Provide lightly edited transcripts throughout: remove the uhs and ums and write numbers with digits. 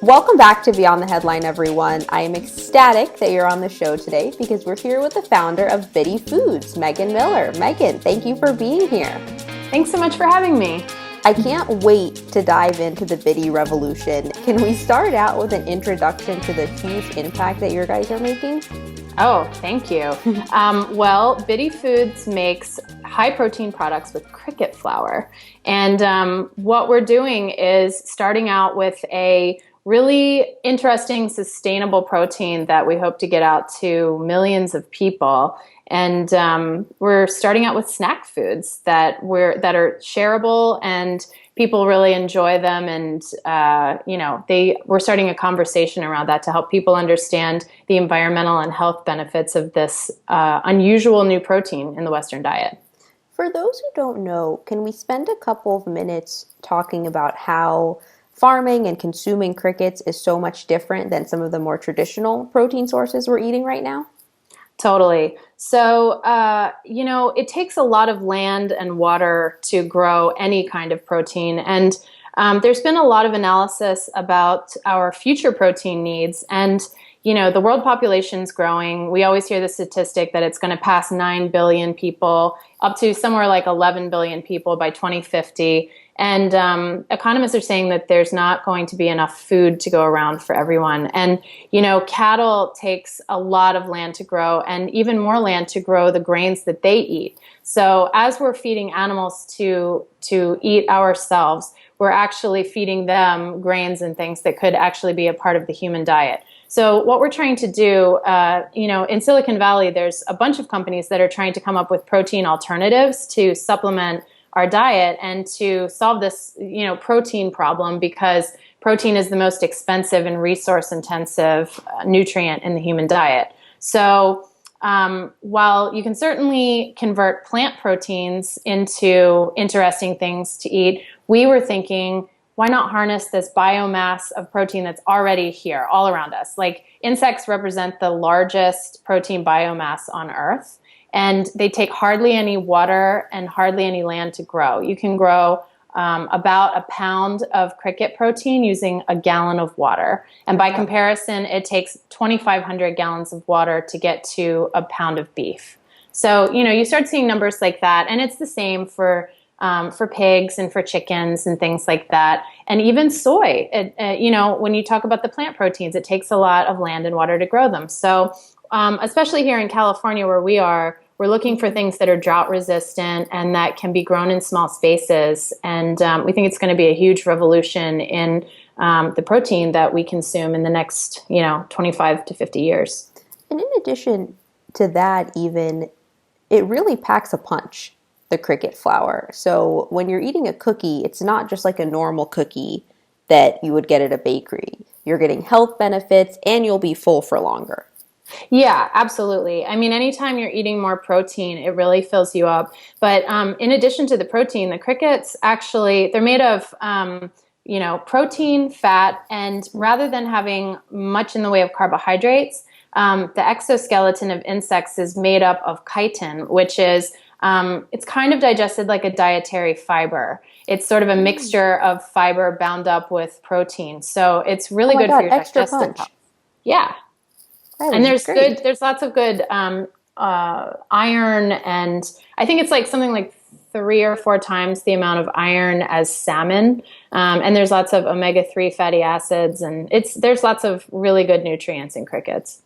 Welcome back to Beyond the Headline, everyone. I am ecstatic that you're on the show today because we're here with the founder of Biddy Foods, Megan Miller. Megan, thank you for being here. Thanks so much for having me. I can't wait to dive into the Biddy revolution. Can we start out with an introduction to the huge impact that your guys are making? Oh, thank you. Well, Biddy Foods makes high-protein products with cricket flour. And what we're doing is starting out with a really interesting, sustainable protein that we hope to get out to millions of people. And we're starting out with snack foods that are shareable and people really enjoy them. And we're starting a conversation around that to help people understand the environmental and health benefits of this unusual new protein in the Western diet. For those who don't know, can we spend a couple of minutes talking about how farming and consuming crickets is so much different than some of the more traditional protein sources we're eating right now? Totally. So, it takes a lot of land and water to grow any kind of protein. And there's been a lot of analysis about our future protein needs. And, the world population is growing. We always hear the statistic that it's going to pass 9 billion people, up to somewhere like 11 billion people by 2050. And economists are saying that there's not going to be enough food to go around for everyone. And, cattle takes a lot of land to grow and even more land to grow the grains that they eat. So as we're feeding animals to eat ourselves, we're actually feeding them grains and things that could actually be a part of the human diet. So what we're trying to do, in Silicon Valley, there's a bunch of companies that are trying to come up with protein alternatives to supplement our diet and to solve this, protein problem, because protein is the most expensive and resource-intensive nutrient in the human diet. So while you can certainly convert plant proteins into interesting things to eat, we were thinking, why not harness this biomass of protein that's already here, all around us? Like, insects represent the largest protein biomass on Earth, and they take hardly any water and hardly any land to grow. You can grow about a pound of cricket protein using a gallon of water. And by comparison, it takes 2,500 gallons of water to get to a pound of beef. So, you start seeing numbers like that. And it's the same for pigs and for chickens and things like that. And even soy, when you talk about the plant proteins, it takes a lot of land and water to grow them. So especially here in California where we're looking for things that are drought resistant and that can be grown in small spaces. And we think it's going to be a huge revolution in the protein that we consume in the next, 25 to 50 years. And in addition to that, even, it really packs a punch, the cricket flour. So when you're eating a cookie, it's not just like a normal cookie that you would get at a bakery. You're getting health benefits and you'll be full for longer. Yeah, absolutely. I mean, anytime you're eating more protein, it really fills you up. But in addition to the protein, the crickets they're made of, protein, fat, and rather than having much in the way of carbohydrates, the exoskeleton of insects is made up of chitin, which is, it's kind of digested like a dietary fiber. It's sort of a mixture of fiber bound up with protein. So it's really good for your digestive health. Yeah. And there's lots of good iron, and I think it's like something like 3 or 4 times the amount of iron as salmon. And there's lots of omega-3 fatty acids, and there's lots of really good nutrients in crickets.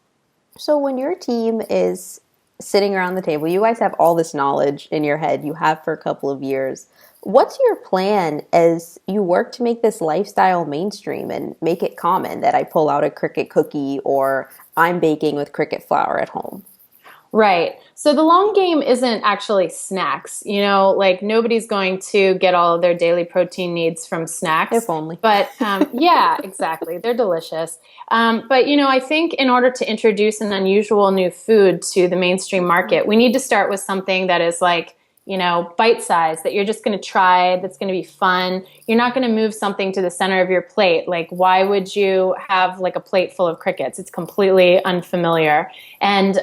So when your team is sitting around the table, you guys have all this knowledge in your head, you have for a couple of years. What's your plan as you work to make this lifestyle mainstream and make it common that I pull out a cricket cookie or I'm baking with cricket flour at home? Right. So the long game isn't actually snacks. Like nobody's going to get all of their daily protein needs from snacks. If only. But yeah, exactly. They're delicious. But, I think in order to introduce an unusual new food to the mainstream market, we need to start with something that is like, bite size, that you're just going to try, that's going to be fun. You're not going to move something to the center of your plate. Like, why would you have like a plate full of crickets? It's completely unfamiliar. And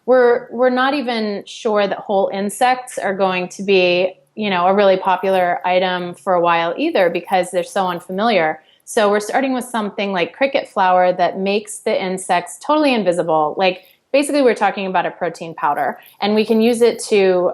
we're not even sure that whole insects are going to be, a really popular item for a while either, because they're so unfamiliar. So we're starting with something like cricket flour that makes the insects totally invisible. Like basically, we're talking about a protein powder, and we can use it to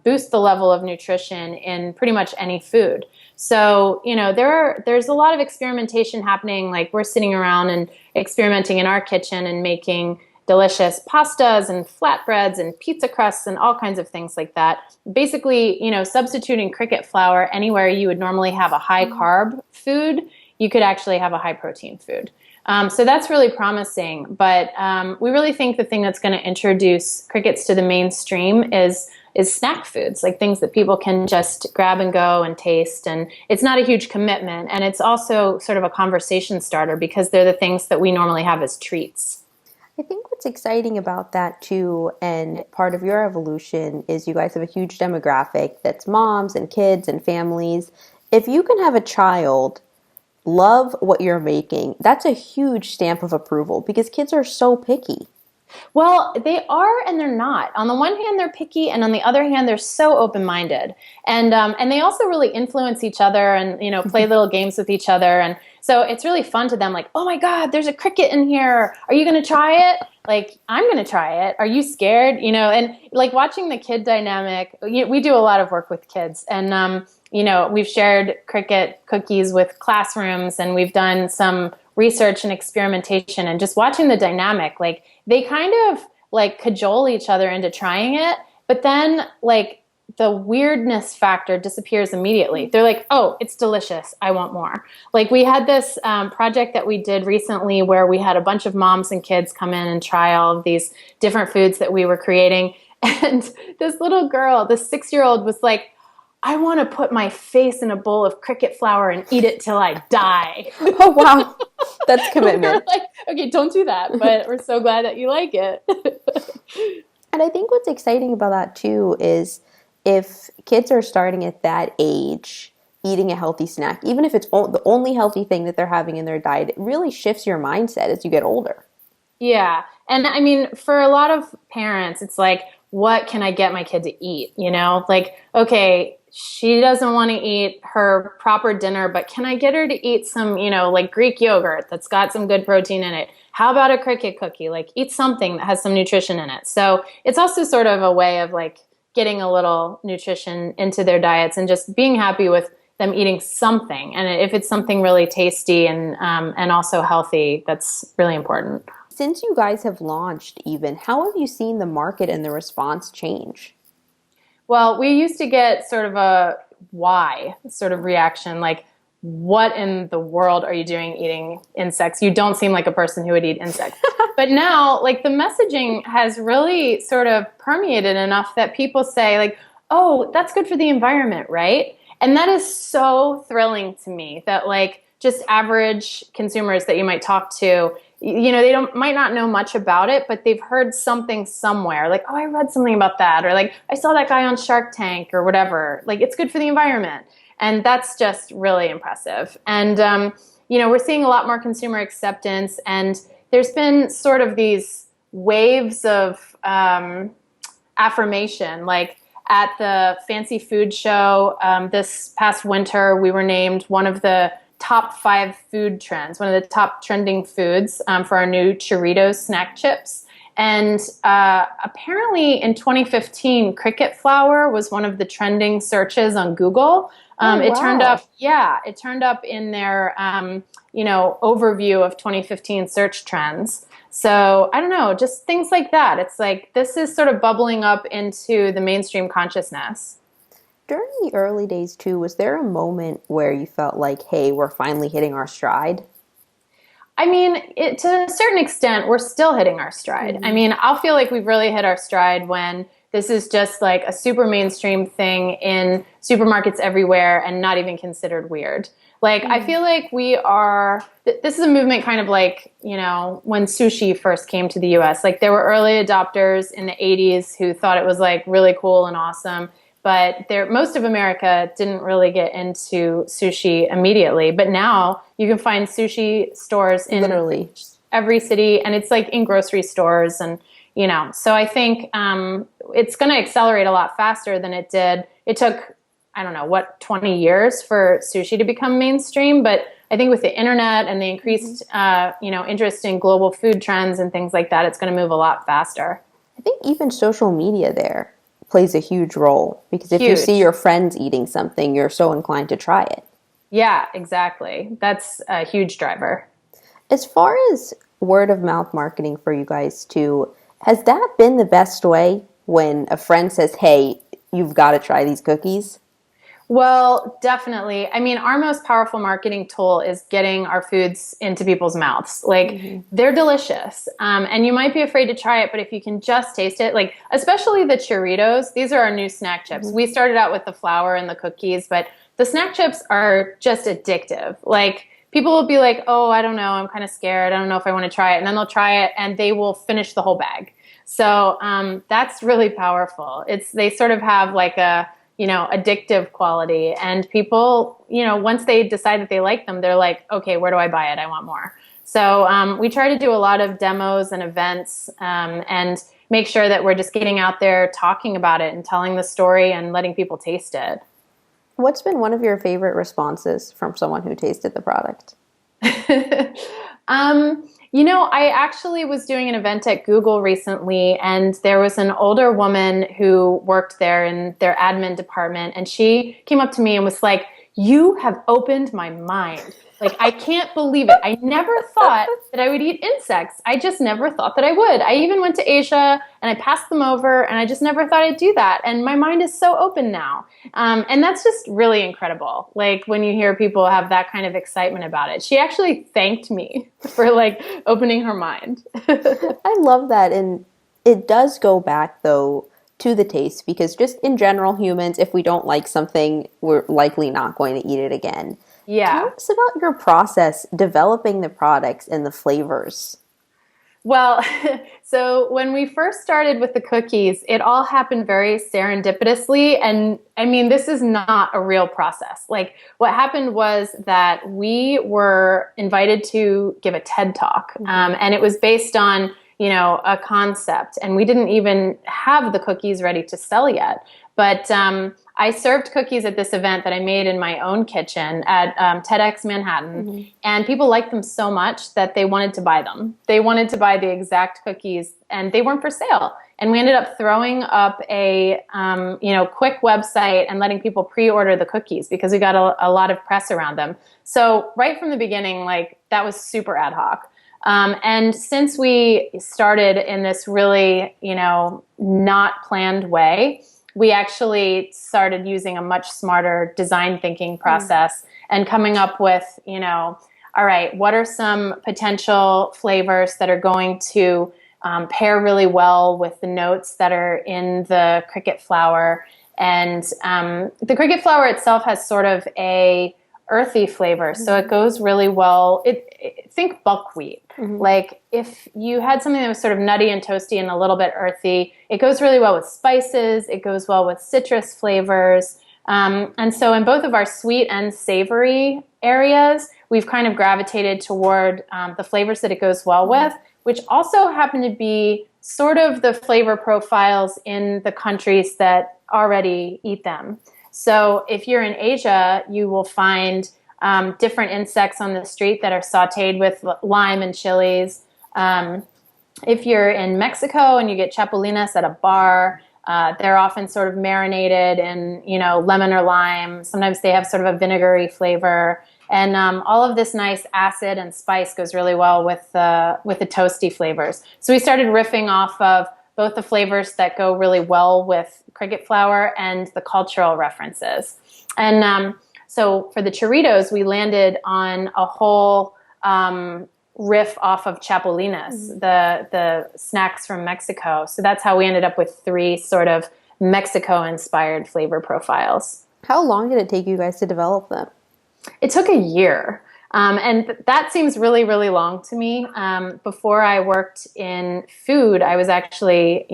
boost the level of nutrition in pretty much any food. So, there's a lot of experimentation happening. Like we're sitting around and experimenting in our kitchen and making delicious pastas and flatbreads and pizza crusts and all kinds of things like that. Basically, substituting cricket flour anywhere you would normally have a high carb food, you could actually have a high protein food. So that's really promising. But we really think the thing that's going to introduce crickets to the mainstream is snack foods, like things that people can just grab and go and taste. And it's not a huge commitment. And it's also sort of a conversation starter because they're the things that we normally have as treats. I think what's exciting about that too, and part of your evolution, is you guys have a huge demographic that's moms and kids and families. If you can have a child love what you're making, that's a huge stamp of approval because kids are so picky. Well, they are and they're not. On the one hand, they're picky, and on the other hand, they're so open-minded, and they also really influence each other, and play little games with each other, and so it's really fun to them. Like, oh my God, there's a cricket in here. Are you going to try it? Like, I'm going to try it. Are you scared? And like watching the kid dynamic. We do a lot of work with kids, and we've shared cricket cookies with classrooms, and we've done some research and experimentation, and just watching the dynamic, like they kind of like cajole each other into trying it, but then like the weirdness factor disappears immediately. They're like, oh, it's delicious, I want more. Like we had this project that we did recently where we had a bunch of moms and kids come in and try all of these different foods that we were creating, and this little girl, this 6-year-old, was like, I want to put my face in a bowl of cricket flour and eat it till I die. Oh, wow. That's commitment. We're like, okay, don't do that, but we're so glad that you like it. And I think what's exciting about that too is if kids are starting at that age eating a healthy snack, even if it's the only healthy thing that they're having in their diet, it really shifts your mindset as you get older. Yeah. And I mean, for a lot of parents, it's like, what can I get my kid to eat? Like, okay, she doesn't want to eat her proper dinner, but can I get her to eat some, like Greek yogurt that's got some good protein in it? How about a cricket cookie? Like eat something that has some nutrition in it. So it's also sort of a way of like getting a little nutrition into their diets and just being happy with them eating something. And if it's something really tasty and also healthy, that's really important. Since you guys have launched even, how have you seen the market and the response change? Well, we used to get sort of a why sort of reaction, like, what in the world are you doing eating insects? You don't seem like a person who would eat insects. But now, like, the messaging has really sort of permeated enough that people say, like, oh, that's good for the environment, right? And that is so thrilling to me that, like, just average consumers that you might talk to, they might not know much about it, but they've heard something somewhere, like, oh, I read something about that, or like, I saw that guy on Shark Tank or whatever. Like, it's good for the environment. And that's just really impressive. And, we're seeing a lot more consumer acceptance, and there's been sort of these waves of affirmation, like at the Fancy Food Show this past winter, we were named one of the top 5 food trends, one of the top trending foods for our new Churritos snack chips. And apparently in 2015, cricket flour was one of the trending searches on Google. It turned up in their, overview of 2015 search trends. So I don't know, just things like that. It's like, this is sort of bubbling up into the mainstream consciousness. During the early days too, was there a moment where you felt like, hey, we're finally hitting our stride? I mean, to a certain extent, we're still hitting our stride. Mm-hmm. I mean, I'll feel like we've really hit our stride when this is just like a super mainstream thing in supermarkets everywhere and not even considered weird. Like, I feel like this is a movement kind of like, when sushi first came to the US. Like, there were early adopters in the 80s who thought it was like really cool and awesome. But most of America didn't really get into sushi immediately. But now you can find sushi stores in literally every city, and it's like in grocery stores. And, so I think it's going to accelerate a lot faster than it did. It took, I don't know, 20 years for sushi to become mainstream. But I think with the internet and the increased, interest in global food trends and things like that, it's going to move a lot faster. I think even social media there plays a huge role because if you see Huge. your friends eating something, you're so inclined to try it. Yeah, exactly. That's a huge driver. As far as word of mouth marketing for you guys too, has that been the best way when a friend says, "Hey, you've got to try these cookies"? Well, definitely. I mean, our most powerful marketing tool is getting our foods into people's mouths. Like, Mm-hmm. they're delicious. And you might be afraid to try it, but if you can just taste it, like, especially the Churritos, these are our new snack chips. Mm-hmm. We started out with the flour and the cookies, but the snack chips are just addictive. Like, people will be like, oh, I don't know, I'm kind of scared. I don't know if I want to try it. And then they'll try it and they will finish the whole bag. So that's really powerful. They sort of have like a addictive quality. And people, once they decide that they like them, they're like, okay, where do I buy it? I want more. So we try to do a lot of demos and events and make sure that we're just getting out there talking about it and telling the story and letting people taste it. What's been one of your favorite responses from someone who tasted the product? I actually was doing an event at Google recently, and there was an older woman who worked there in their admin department, and she came up to me and was like, "You have opened my mind. Like, I can't believe it. I never thought that I would eat insects. I just never thought that I would. I even went to Asia and I passed them over, and I just never thought I'd do that. And my mind is so open now." And that's just really incredible. Like, when you hear people have that kind of excitement about it. She actually thanked me for like opening her mind. I love that. And it does go back, though, to the taste because just in general, humans, if we don't like something, we're likely not going to eat it again. Tell Yeah. us about your process developing the products and the flavors. Well, so when we first started with the cookies, it all happened very serendipitously. And I mean, this is not a real process. Like, what happened was that we were invited to give a TED Talk, and it was based on, a concept. And we didn't even have the cookies ready to sell yet. But I served cookies at this event that I made in my own kitchen at TEDx Manhattan. And people liked them so much that they wanted to buy them. They wanted to buy the exact cookies, and they weren't for sale. And we ended up throwing up a quick website and letting people pre-order the cookies because we got a lot of press around them. So right from the beginning, like, that was super ad hoc. And since we started in this really, not planned way, we actually started using a much smarter design thinking process and coming up with, all right, what are some potential flavors that are going to pair really well with the notes that are in the cricket flour. And the cricket flour itself has sort of a earthy flavor, so it goes really well. Think buckwheat. Like, if you had something that was sort of nutty and toasty and a little bit earthy, it goes really well with spices. It goes well with citrus flavors. And so in both of our sweet and savory areas, we've kind of gravitated toward the flavors that it goes well with, which also happen to be sort of the flavor profiles in the countries that already eat them. So if you're in Asia, you will find different insects on the street that are sauteed with lime and chilies. If you're in Mexico and you get chapulines at a bar, they're often sort of marinated in, lemon or lime. Sometimes they have sort of a vinegary flavor. And all of this nice acid and spice goes really well with the toasty flavors. So we started riffing off of both the flavors that go really well with cricket flour and the cultural references. And so for the Churritos, we landed on a whole riff off of chapulines, the snacks from Mexico. So that's how we ended up with 3 sort of Mexico-inspired flavor profiles. How long did it take you guys to develop them? It took a year. And that seems really, really long to me. Before I worked in food, I was actually,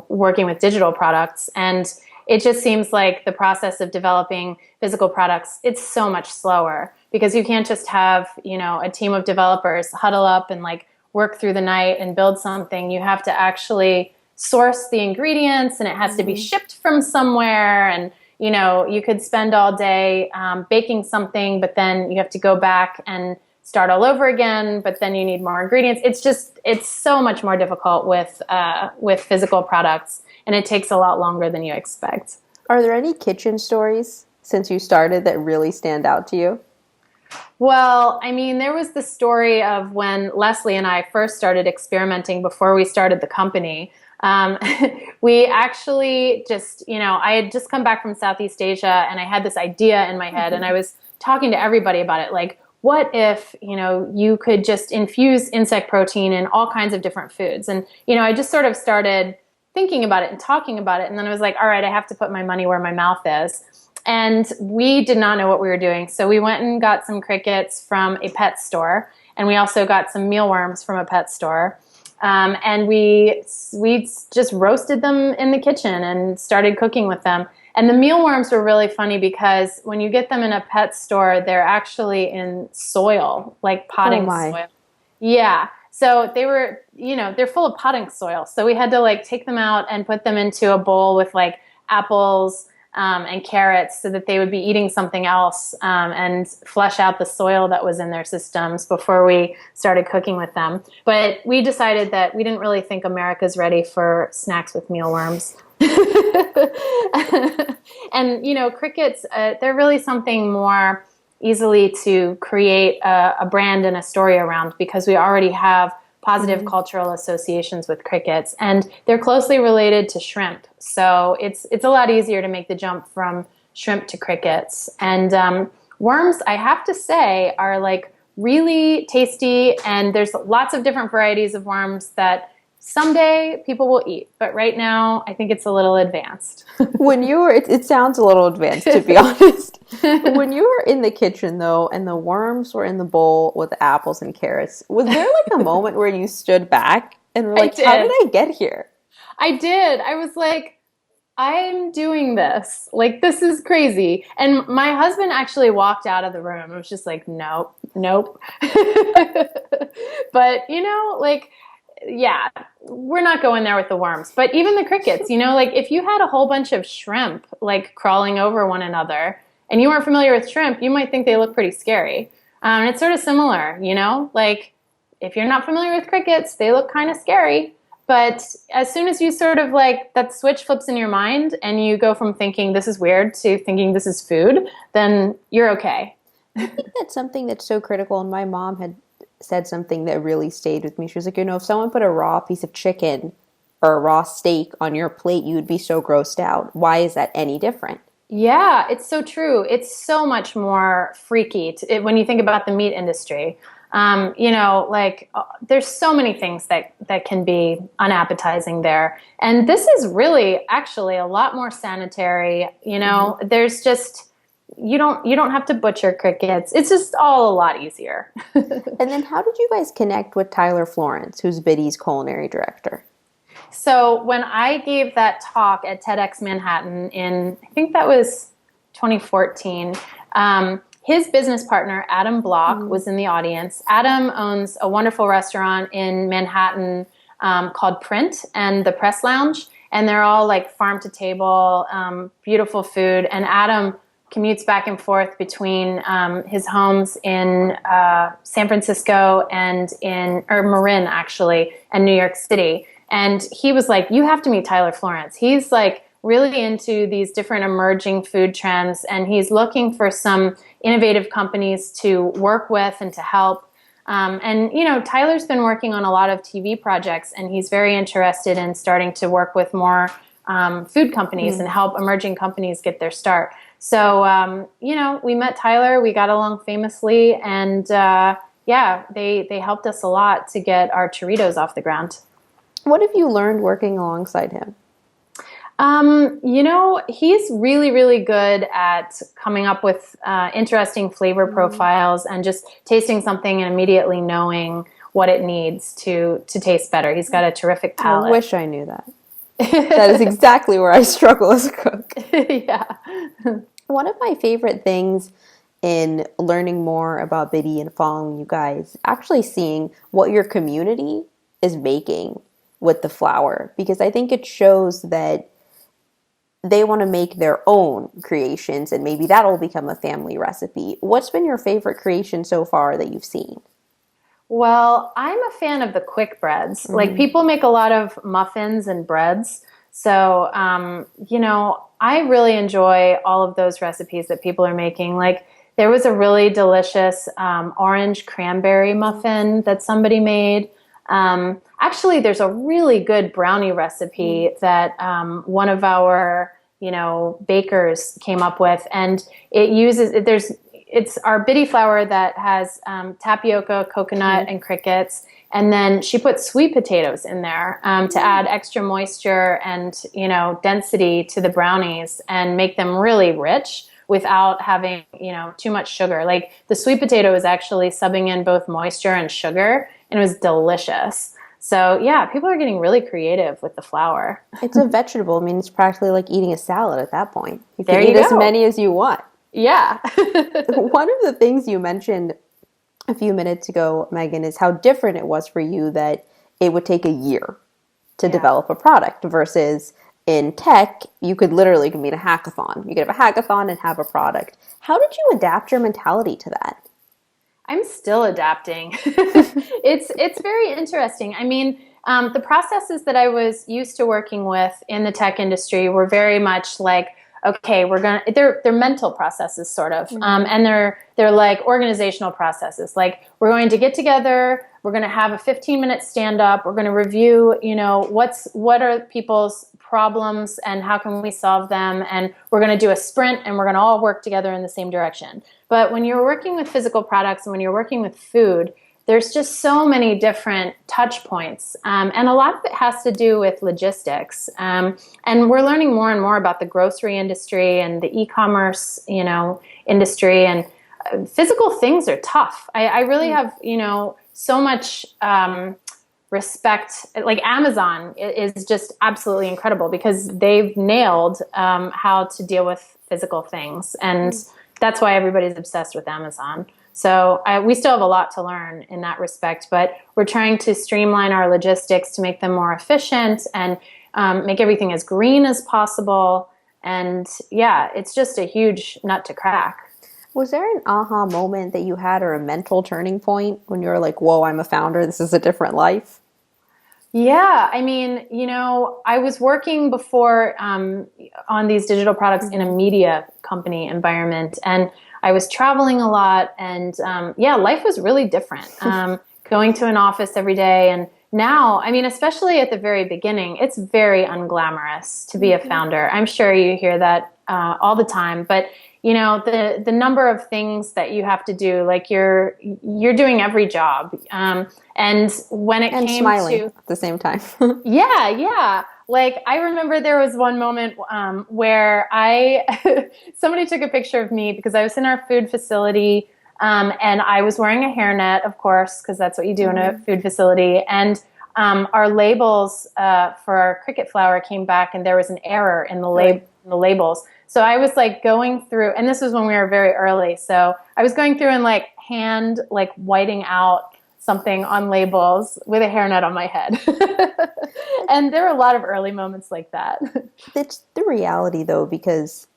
working with digital products. And it just seems like the process of developing physical products, it's so much slower because you can't just have, a team of developers huddle up and like work through the night and build something. You have to actually source the ingredients, and it has to be shipped from somewhere. And you could spend all day baking something, but then you have to go back and start all over again, but then you need more ingredients. It's so much more difficult with physical products, and it takes a lot longer than you expect. Are there any kitchen stories since you started that really stand out to you? Well, I mean, there was the story of when Leslie and I first started experimenting before we started the company. Um, we actually I had just come back from Southeast Asia, and I had this idea in my head, and I was talking to everybody about it. Like, what if, you could just infuse insect protein in all kinds of different foods? And, I just sort of started thinking about it and talking about it. And then I was like, all right, I have to put my money where my mouth is. And we did not know what we were doing. So we went and got some crickets from a pet store. And we also got some mealworms from a pet store. And we just roasted them in the kitchen and started cooking with them. And the mealworms were really funny because when you get them in a pet store, they're actually in soil, like potting soil. Yeah. So they were, they're full of potting soil. So we had to like take them out and put them into a bowl with like apples and carrots so that they would be eating something else and flush out the soil that was in their systems before we started cooking with them. But we decided that we didn't really think America's ready for snacks with mealworms. And, crickets, they're really something more easily to create a brand and a story around because we already have positive cultural associations with crickets, and they're closely related to shrimp. So it's a lot easier to make the jump from shrimp to crickets. And worms, I have to say, are like really tasty, and there's lots of different varieties of worms that someday people will eat, but right now I think it's a little advanced. It sounds a little advanced, to be honest. When you were in the kitchen, though, and the worms were in the bowl with the apples and carrots, was there like a moment where you stood back and were like, how did I get here? I did. I was like, I'm doing this. Like, this is crazy. And my husband actually walked out of the room. I was just like, nope, nope. But, yeah, we're not going there with the worms. But even the crickets, like if you had a whole bunch of shrimp like crawling over one another and you weren't familiar with shrimp, you might think they look pretty scary. It's sort of similar, like if you're not familiar with crickets, they look kind of scary. But as soon as you sort of like that switch flips in your mind and you go from thinking this is weird to thinking this is food, then you're okay. I think that's something that's so critical. And my mom had said something that really stayed with me. She was like, if someone put a raw piece of chicken or a raw steak on your plate, you would be so grossed out. Why is that any different? Yeah, it's so true. It's so much more freaky when you think about the meat industry. There's so many things that can be unappetizing there. And this is really actually a lot more sanitary. There's just, you don't have to butcher crickets. It's just all a lot easier. And then how did you guys connect with Tyler Florence, who's Biddy's culinary director? So when I gave that talk at TEDx Manhattan in, I think that was 2014, his business partner, Adam Block, was in the audience. Adam owns a wonderful restaurant in Manhattan called Print and the Press Lounge. And they're all like farm to table, beautiful food. And Adam commutes back and forth between his homes in San Francisco and Marin, actually, and New York City. And he was like, you have to meet Tyler Florence. He's like really into these different emerging food trends, and he's looking for some innovative companies to work with and to help. Tyler's been working on a lot of TV projects, and he's very interested in starting to work with more food companies and help emerging companies get their start. So, we met Tyler, we got along famously, and they helped us a lot to get our churritos off the ground. What have you learned working alongside him? He's really, really good at coming up with interesting flavor profiles and just tasting something and immediately knowing what it needs to taste better. He's got a terrific palate. I wish I knew that. That is exactly where I struggle as a cook. Yeah. One of my favorite things in learning more about Biddy and following you guys, actually seeing what your community is making with the flour, because I think it shows that they want to make their own creations and maybe that'll become a family recipe. What's been your favorite creation so far that you've seen? Well, I'm a fan of the quick breads. Like Mm. people make a lot of muffins and breads. So, I really enjoy all of those recipes that people are making. Like there was a really delicious orange cranberry muffin that somebody made. Actually, there's a really good brownie recipe that one of our, bakers came up with, and it's our biddy flour that has tapioca, coconut, and crickets. And then she put sweet potatoes in there to add extra moisture and, density to the brownies and make them really rich without having, too much sugar. Like the sweet potato is actually subbing in both moisture and sugar, and it was delicious. So yeah, people are getting really creative with the flour. It's a vegetable. I mean, it's practically like eating a salad at that point. You There can you eat as go. many as you want. Yeah. One of the things you mentioned a few minutes ago, Megan, is how different it was for you that it would take a year to Yeah. develop a product versus in tech, you could literally convene a hackathon. You could have a hackathon and have a product. How did you adapt your mentality to that? I'm still adapting. It's very interesting. I mean, the processes that I was used to working with in the tech industry were very much like, okay, they're mental processes sort of, and they're like organizational processes. Like we're going to get together, we're going to have a 15-minute stand up, we're going to review, what are people's problems and how can we solve them, and we're going to do a sprint and we're going to all work together in the same direction. But when you're working with physical products and when you're working with food, there's just so many different touch points. And a lot of it has to do with logistics. And we're learning more and more about the grocery industry and the e-commerce, industry. And physical things are tough. I really have, so much respect. Like Amazon is just absolutely incredible because they've nailed how to deal with physical things. And that's why everybody's obsessed with Amazon. So we still have a lot to learn in that respect, but we're trying to streamline our logistics to make them more efficient and make everything as green as possible. And yeah, it's just a huge nut to crack. Was there an aha moment that you had or a mental turning point when you were like, whoa, I'm a founder, this is a different life? Yeah, I mean, I was working before on these digital products in a media company environment, and I was traveling a lot, and yeah, life was really different. Going to an office every day, and now, I mean, especially at the very beginning, it's very unglamorous to be a founder. I'm sure you hear that all the time, but the number of things that you have to do, like you're doing every job, and when it And came smiling to at the same time. yeah. Like I remember there was one moment where somebody took a picture of me because I was in our food facility, and I was wearing a hairnet, of course, because that's what you do in a food facility. And our labels for our cricket flour came back, and there was an error in the labels. So I was like going through, and this was when we were very early. So I was going through and like hand like whiting out something on labels with a hairnet on my head. And there were a lot of early moments like that. It's the reality though, because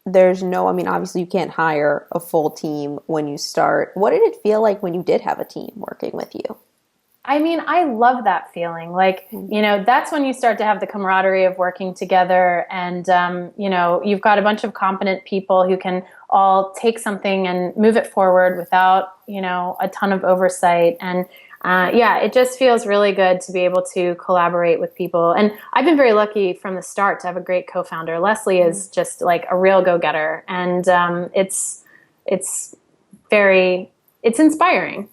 there's no, I mean, obviously you can't hire a full team when you start. What did it feel like when you did have a team working with you? I mean, I love that feeling. Like, that's when you start to have the camaraderie of working together, and, you've got a bunch of competent people who can all take something and move it forward without, a ton of oversight. And, yeah, it just feels really good to be able to collaborate with people. And I've been very lucky from the start to have a great co-founder. Leslie is just like a real go-getter, and it's inspiring.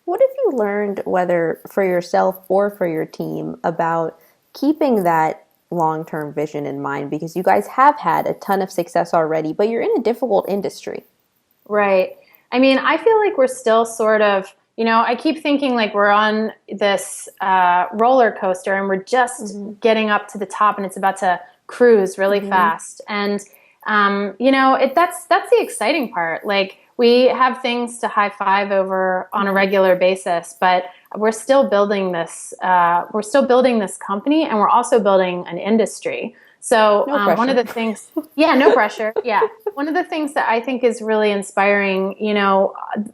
What have you learned, whether for yourself or for your team, about keeping that long-term vision in mind? Because you guys have had a ton of success already, but you're in a difficult industry. Right. I mean, I feel like we're still sort of, I keep thinking like we're on this roller coaster and we're just getting up to the top and it's about to cruise really fast. And, that's the exciting part. Like we have things to high five over on a regular basis, but we're still building this company, and we're also building an industry. So No one of pressure. the things, yeah, no pressure. Yeah. One of the things that I think is really inspiring,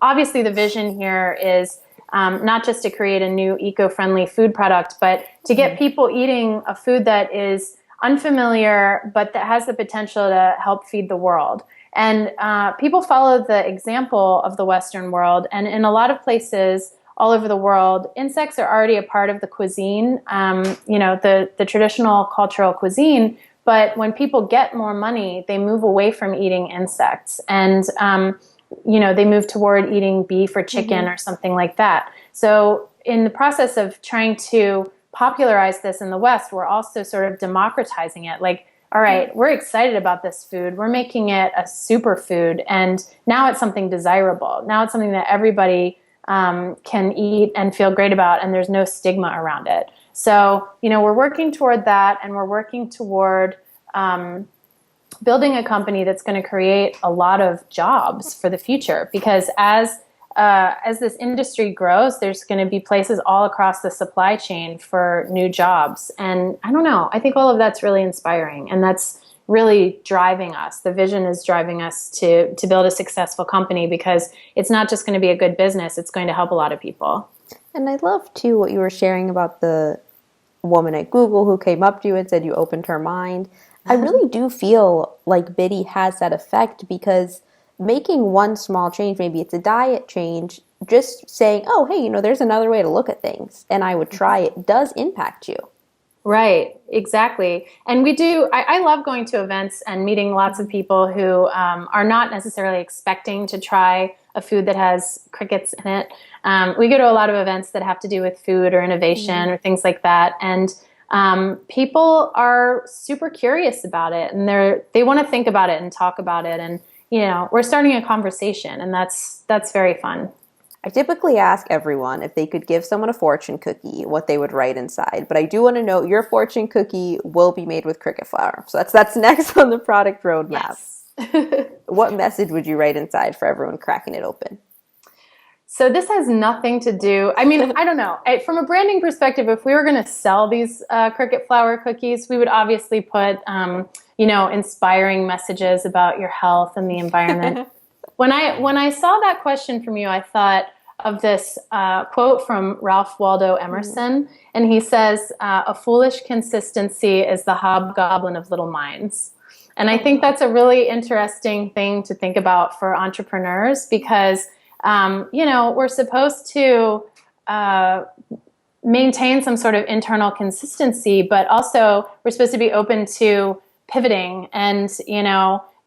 obviously the vision here is not just to create a new eco-friendly food product, but to get people eating a food that is unfamiliar, but that has the potential to help feed the world. And people follow the example of the Western world. And in a lot of places all over the world, insects are already a part of the cuisine, the traditional cultural cuisine. But when people get more money, they move away from eating insects. And they move toward eating beef or chicken or something like that. So in the process of trying to popularize this in the West, we're also sort of democratizing it. Like, all right, we're excited about this food. We're making it a superfood. And now it's something desirable. Now it's something that everybody can eat and feel great about. And there's no stigma around it. So, we're working toward that. And we're working toward building a company that's going to create a lot of jobs for the future, because as this industry grows, there's going to be places all across the supply chain for new jobs. And I don't know, I think all of that's really inspiring, and that's really driving us. The vision is driving us to build a successful company, because it's not just going to be a good business, it's going to help a lot of people. And I love too what you were sharing about the woman at Google who came up to you and said you opened her mind. I really do feel like Biddy has that effect, because making one small change, maybe it's a diet change, just saying, oh, hey, there's another way to look at things and I would try it, does impact you. Right, exactly. And I love going to events and meeting lots of people who are not necessarily expecting to try a food that has crickets in it. We go to a lot of events that have to do with food or innovation or things like that. And people are super curious about it, and they want to think about it and talk about it. And, we're starting a conversation, and that's very fun. I typically ask everyone if they could give someone a fortune cookie, what they would write inside. But I do want to know your fortune cookie will be made with cricket flour. So that's next on the product roadmap. Yes. What message would you write inside for everyone cracking it open? So this has nothing to do, I mean, I don't know. From a branding perspective, if we were going to sell these cricket flour cookies, we would obviously put, inspiring messages about your health and the environment. When I saw that question from you, I thought of this quote from Ralph Waldo Emerson, and he says, "A foolish consistency is the hobgoblin of little minds." And I think that's a really interesting thing to think about for entrepreneurs, because we're supposed to maintain some sort of internal consistency, but also we're supposed to be open to pivoting and,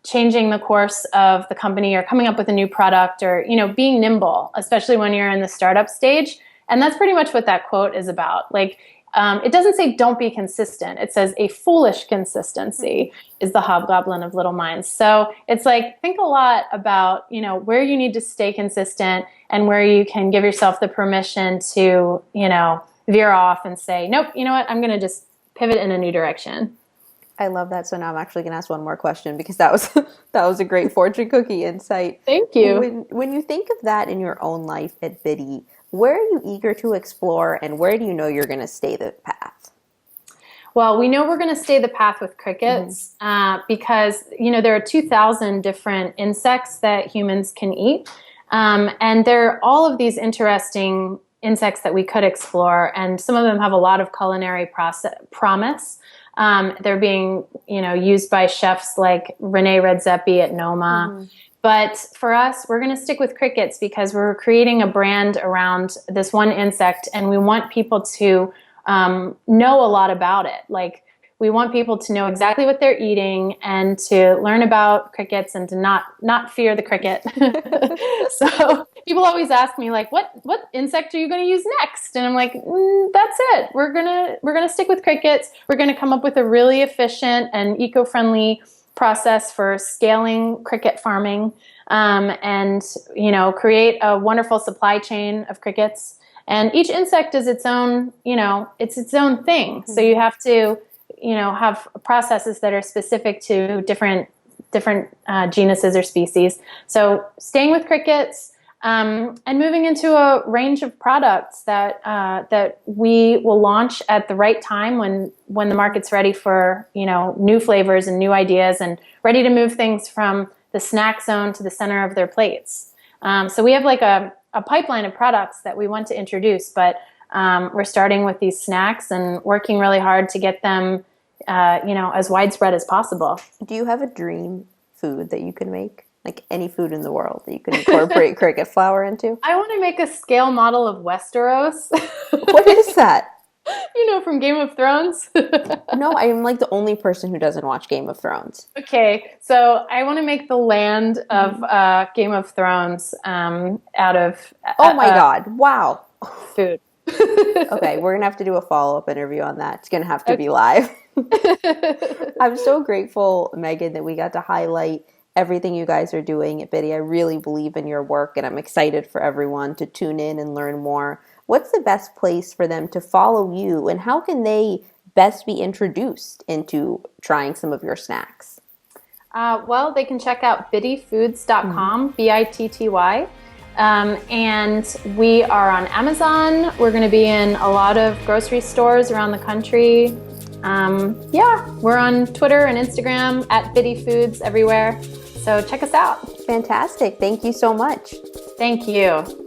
changing the course of the company, or coming up with a new product, or, being nimble, especially when you're in the startup stage. And that's pretty much what that quote is about. Like, it doesn't say don't be consistent. It says a foolish consistency is the hobgoblin of little minds. So it's like, think a lot about, where you need to stay consistent and where you can give yourself the permission to, veer off and say, nope, you know what, I'm going to just pivot in a new direction. I love that. So now I'm actually going to ask one more question, because that was a great fortune cookie insight. Thank you. When you think of that in your own life at Biddy, where are you eager to explore, and where do you know you're going to stay the path? Well, we know we're going to stay the path with crickets because, there are 2,000 different insects that humans can eat. And there are all of these interesting insects that we could explore. And some of them have a lot of culinary promise. They're being, used by chefs like Rene Redzepi at Noma. But for us, we're going to stick with crickets, because we're creating a brand around this one insect, and we want people to know a lot about it. Like, we want people to know exactly what they're eating and to learn about crickets and to not fear the cricket. So people always ask me, like, what insect are you going to use next? And I'm like, that's it. We're gonna stick with crickets. We're going to come up with a really efficient and eco-friendly process for scaling cricket farming, and create a wonderful supply chain of crickets. And each insect is its own, it's its own thing. So you have to have processes that are specific to different genuses or species. So staying with crickets, and moving into a range of products that that we will launch at the right time when the market's ready for new flavors and new ideas and ready to move things from the snack zone to the center of their plates. So we have like a pipeline of products that we want to introduce, but we're starting with these snacks and working really hard to get them as widespread as possible. Do you have a dream food that you could make? Like any food in the world that you could incorporate cricket flour into? I want to make a scale model of Westeros. What is that? From Game of Thrones. No, I am like the only person who doesn't watch Game of Thrones. Okay, so I want to make the land of Game of Thrones out of Oh my God. Wow. food. Okay, we're going to have to do a follow-up interview on that. It's going to have to be live. I'm so grateful, Megan, that we got to highlight everything you guys are doing at Biddy. I really believe in your work, and I'm excited for everyone to tune in and learn more. What's the best place for them to follow you, and how can they best be introduced into trying some of your snacks? Well, they can check out biddyfoods.com, BITTY. And we are on Amazon. We're going to be in a lot of grocery stores around the country. We're on Twitter and Instagram at Biddy Foods everywhere. So check us out. Fantastic. Thank you so much. Thank you.